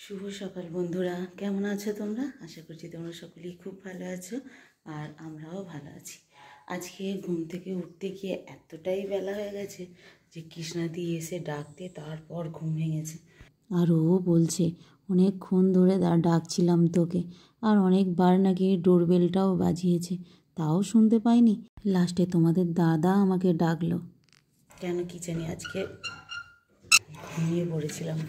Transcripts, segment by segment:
শুভ সকাল বন্ধুরা, কেমন আছো তোমরা? আশা করছি তোমরা সকলেই খুব ভালো আছো আর আমরাও ভালো আছি। আজকে ঘুম থেকে উঠতে গিয়ে এতটাই বেলা হয়ে গেছে যে কৃষ্ণাদি এসে ডাকতে তারপর ঘুম ভেঙেছে। আর ও বলছে অনেকক্ষণ ধরে ডাকছিলাম তোকে, আর অনেকবার নাকি ডোরবেলটাও বাজিয়েছে, তাও শুনতে পাইনি। লাস্টে তোমাদের দাদা আমাকে ডাকলো। কেন কি জানি আজকে ঘুমিয়ে পড়েছিলাম।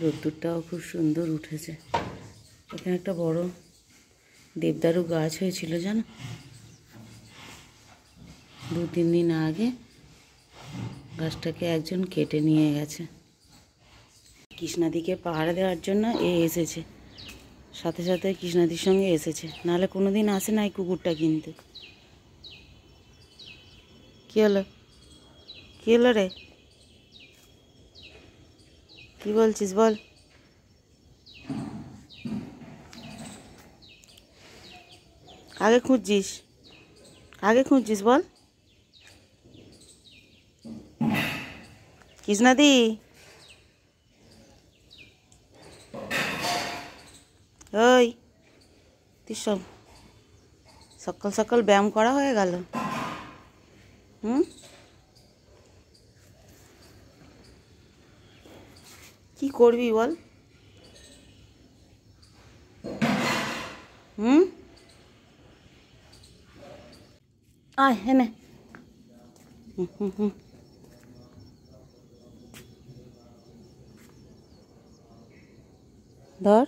রোদ্দুরটাও খুব সুন্দর উঠেছে। এখানে একটা বড় দেবদারু গাছ হয়েছিল জানো, 2-3 দিন আগে গাছটাকে একজন কেটে নিয়ে গেছে। কৃষ্ণাদিকে পাহারা দেওয়ার জন্য এসেছে, সাথে সাথে কৃষ্ণাদির সঙ্গে এসেছে, নাহলে কোনো দিন আসে না এই কুকুরটা কিনতে। কী হলো, কী হলো রে, কী বলছিস বল? কাকে খুঁজছিস বল? কৃষ্ণাদি, ওই তুই সকাল সকাল ব্যায়াম করা হয়ে গেল? কি করবি বল? আয় এনে ধর।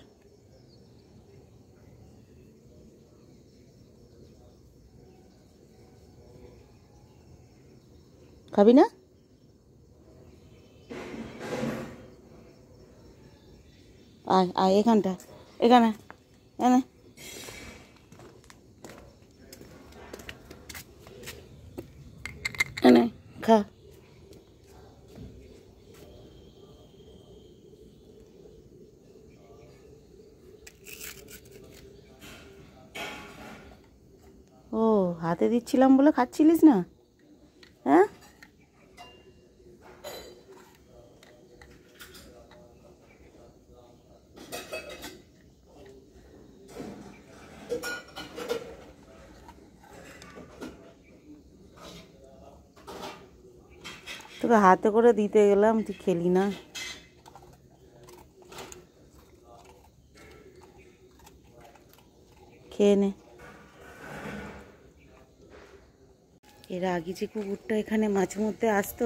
খাবি না? আয় আয় এখানে এনে এনে খা। ও, হাতে দিচ্ছিলাম বলে খাচ্ছিলিস না? হ্যাঁ, তোকে হাতে করে দিতে গেলাম, তুই খেলি না। খেয়ে নে। এর আগে যে কুকুরটা এখানে মাঝে মধ্যে আসতো,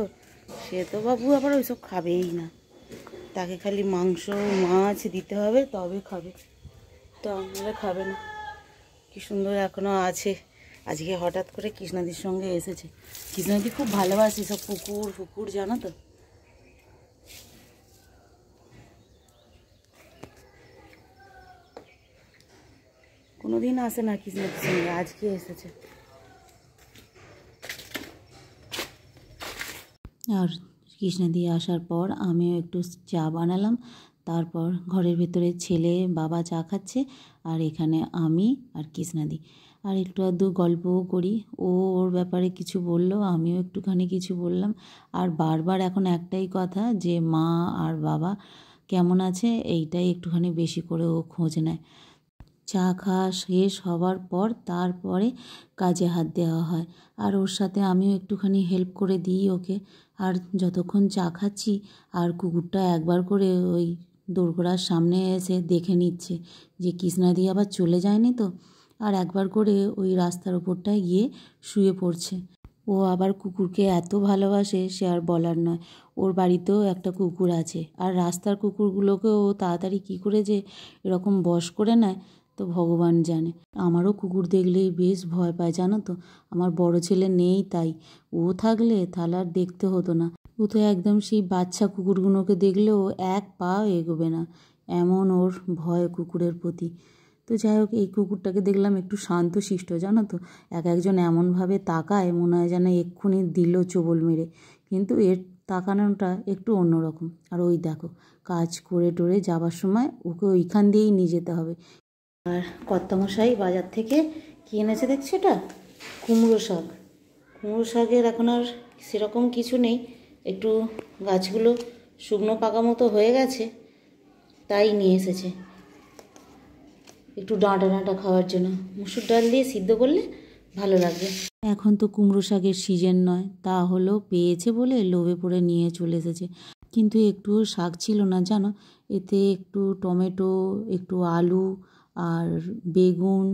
সে তো বাবু আবার ওইসব খাবেই না। তাকে খালি মাংস মাছ দিতে হবে, তবে খাবে, তা নাহলে খাবে না। কি সুন্দর এখনও আছে। আজকে হঠাৎ করে কৃষ্ণাদির সঙ্গে এসেছে। কৃষ্ণাদি খুব ভালোবাসে সব কুকুর জানো তো। কোনোদিন আসে না কৃষ্ণাদির সঙ্গে, আজকে এসেছে। আর কৃষ্ণাদি আসার পর আমিও একটু চা বানালাম। তারপর ঘরের ভেতরে ছেলে বাবা চা খাচ্ছে, আর এখানে আমি আর কৃষ্ণাদি আর একটু আধটু গল্পও করি। ওর ব্যাপারে কিছু বললো, আমিও একটুখানি কিছু বললাম। আর বারবার এখন একটাই কথা যে মা আর বাবা কেমন আছে, এইটাই একটুখানি বেশি করে ও খোঁজ নেয়। চা খাওয়া শেষ হবার পর তারপরে কাজে হাত দেওয়া হয়, আর ওর সাথে আমিও একটুখানি হেল্প করে দিই ওকে। আর যতক্ষণ চা খাচ্ছি আর কুকুরটা একবার করে ওই দোরগোড়ার সামনে এসে দেখে নিচ্ছে যে কৃষ্ণাদি আবার চলে যায়নি তো, আর একবার করে ওই রাস্তার ওপরটায় গিয়ে শুয়ে পড়ছে। ও আবার কুকুরকে এত ভালোবাসে সে আর বলার নয়। ওর বাড়িতেও একটা কুকুর আছে, আর রাস্তার কুকুরগুলোকে ও তাড়াতাড়ি কী করে যে এরকম বশ করে নেয় তো ভগবান জানে। আমারও কুকুর দেখলেই বেশ ভয় পায় জানো তো। আমার বড় ছেলে নেই, তাই ও থাকলে তাহলে আর দেখতে হতো না। ও তো একদম সেই বাচ্চা কুকুরগুলোকে দেখলে ও এক পাও এগোবে না, এমন ওর ভয় কুকুরের প্রতি। তো যাই হোক, এই কুকুরটাকে দেখলাম একটু শান্তশিষ্ট জানো তো। একজন এমনভাবে তাকায় মনে হয় যেন এক্ষুনি দিল চোবল মেরে, কিন্তু এর তাকানোটা একটু অন্যরকম। আর ওই দেখো, কাজ করে টোরে যাবার সময় ওকে ওইখান দিয়েই নিয়ে যেতে হবে। আর কর্তামশাই বাজার থেকে কি এনেছে দেখছো, এটা কুমড়ো শাকের এখন আর সেরকম কিছু নেই, একটু গাছগুলো শুকনো পাকা মতো হয়ে গেছে, তাই নিয়ে এসেছে একটু ডাঁটা ডাঁটা খাওয়ার জন্য। মুসুর ডাল দিয়ে সিদ্ধ করলে ভালো লাগবে। এখন তো কুমড়ো শাকের সিজন নয়, তা হলেও পেয়েছে বলে লোভে পড়ে নিয়ে চলে এসেছে। কিন্তু একটুও শাক ছিল না জানো, এতে একটু টমেটো, একটু আলু আর বেগুন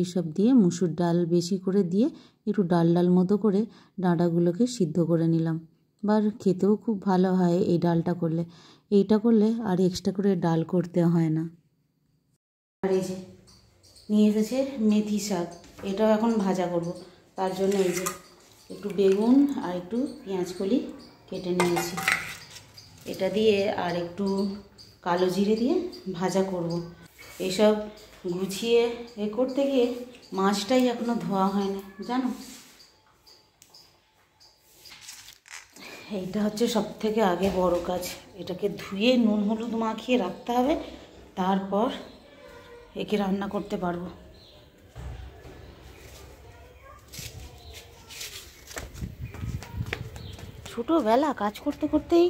এইসব দিয়ে মুসুর ডাল বেশি করে দিয়ে একটু ডাল ডাল মতো করে ডাঁটাগুলোকে সিদ্ধ করে নিলাম। বার খেতেও খুব ভালো হয় এই ডালটা করলে। এইটা করলে আর এক্সট্রা করে ডাল করতে হয় না। আর এই যে নিয়ে এসেছে মেথি শাক, এটাও এখন ভাজা করব। তার জন্য এই যে একটু বেগুন আর একটু পেঁয়াজ কলি কেটে নিয়েছি, এটা দিয়ে আর একটু কালো জিরে দিয়ে ভাজা করব। এইসব গুছিয়ে করতে গিয়ে মাছটাই এখনও ধোয়া হয় না জানো। এইটা হচ্ছে সবথেকে আগে বড় কাজ, এটাকে ধুয়ে নুন হলুদ মাখিয়ে রাখতে হবে, তারপর একে রান্না করতে পারবো। ছোটোবেলা কাজ করতে করতেই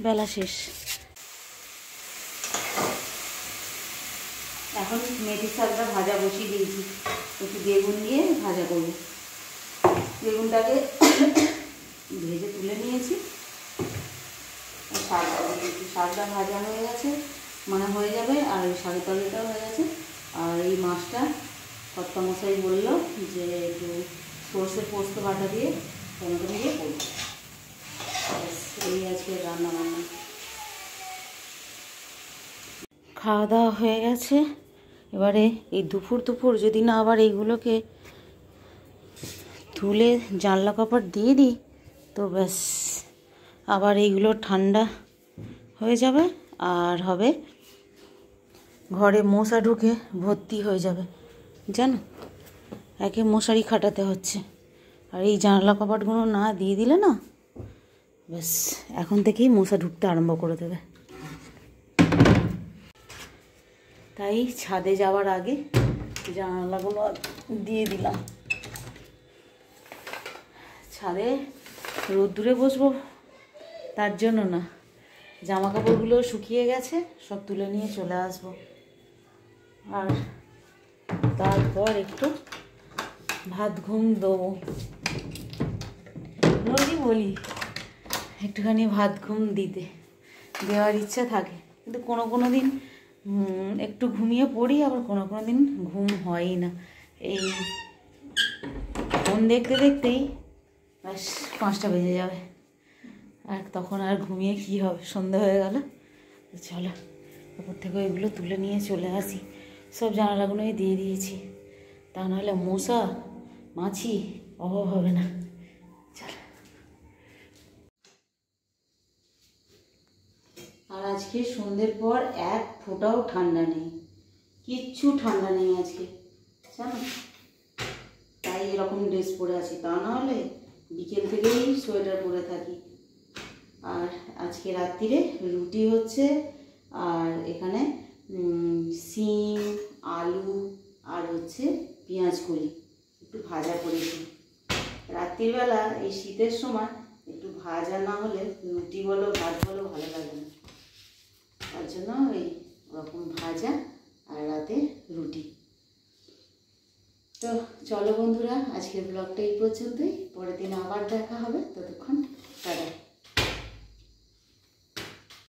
বেলা শেষ। এখন মেথি শাকটা ভাজা বসিয়ে দিয়েছি, একটু বেগুন দিয়ে ভাজা করব। বেগুনটাকে ভেজে তুলে নিয়েছি, শাকটা দিয়েছি। শাকটা ভাজা হয়ে গেছে মানে হয়ে যাবে, আর ওই শাকের তরকারিটাও হয়ে গেছে। আর এই মাছটা কর্তামশাই বলল যে একটু সর্ষে পোস্ত বাটা দিয়ে টমেটো দিয়ে করব। এই আজকে রান্না বান্না। খাওয়া দাওয়া হয়ে গেছে, এবারে এই দুপুর যদি না আবার এইগুলোকে তুলে জানলা কাপড় দিয়ে দিই তো ব্যাস আবার এইগুলো ঠান্ডা হয়ে যাবে, আর হবে ঘরে মশা ঢুকে ভর্তি হয়ে যাবে জানো, একে মশারি খাটাতে হচ্ছে। আর এই জানলা কাপড়গুলো না দিয়ে দিলে না ব্যাস এখন থেকেই মশা ঢুকতে আরম্ভ করে দেবে। তাই ছাদে যাওয়ার আগে জানালাগুলো দিয়ে দিলাম। ছাদে রোদ্দুরে বসবো তার জন্য না, জামা কাপড়গুলো শুকিয়ে গেছে, সব তুলে নিয়ে চলে আসবো। আর তারপর একটু ভাত ঘুম দেবো। রোজই বলি একটুখানি ভাত ঘুম দেওয়ার ইচ্ছা থাকে, কিন্তু কোনো দিন একটু ঘুমিয়ে পড়ি, আবার কোনো দিন ঘুম হয়ই না। এই ফোন দেখতে দেখতেই ব্যাস 5টা বেজে যাবে, আর তখন আর ঘুমিয়ে কী হবে, সন্ধে হয়ে গেল। চলো ওপর থেকে এগুলো তুলে নিয়ে চলে আসি। সব জানালাগুলোই দিয়ে দিয়েছি, তা নাহলে মশা মাছি অভাব হবে না। চলো। আর আজকে সন্ধ্যের পর এক ফোঁটাও ঠান্ডা নেই, কিচ্ছু ঠান্ডা নেই আজকে জানো, তাই এরকম ড্রেস পরে আছি, তা নাহলে বিকেল থেকেই সোয়েটার পরে থাকি। আর আজকে রাত্রিরে রুটি হচ্ছে, আর এখানে সিম আলু আর হচ্ছে পেঁয়াজ কলি একটু ভাজা করেছি। রাত্রিবেলা এই শীতের সময় একটু ভাজা না হলে রুটি বলো ভাত বলো ভালো লাগে না, তার জন্য এই ওরকম ভাজা আর রাতে রুটি। তো চলো বন্ধুরা, আজকের ব্লগটা এই পর্যন্তই, পরের দিন আবার দেখা হবে, ততক্ষণ টাটা।